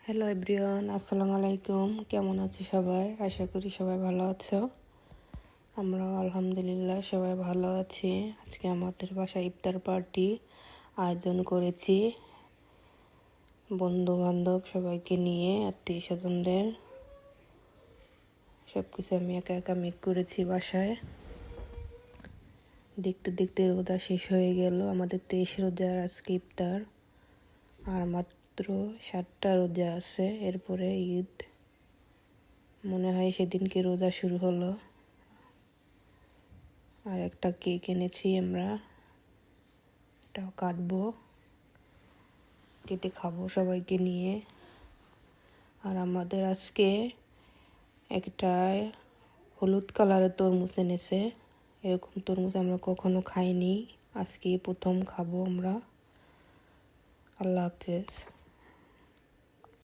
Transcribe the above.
Hello everyone, আসসালামু আলাইকুম। কেমন আছো সবাই? আশা করি সবাই ভালো আছো। আমরা আলহামদুলিল্লাহ সবাই ভালো আছি। আজকে আমাদের বাসায় ইফতার পার্টি আয়োজন করেছি, বন্ধু বান্ধব সবাইকে নিয়ে, আত্মীয় স্বজনদের। সব কিছু আমি একা একা মেক করেছি বাসায়। দেখতে দেখতে রোজা শেষ হয়ে গেল। আমাদের 23 রোজার আজকে ইফতার, আর মাত্র 7টা রোজা আছে, এরপরে ঈদ। মনে হয় সেদিনকে রোজা শুরু হলো। আর একটা কেক এনেছি আমরা, এটাও কাটবো, কেটে খাবো সবাইকে নিয়ে। আর আমাদের আজকে একটা হলুদ কালারের তরমুজ এনেছে। এরকম তরমুজ আমরা কখনো খাইনি, আজকে প্রথম খাবো আমরা। আল্লাহ হাফেজ।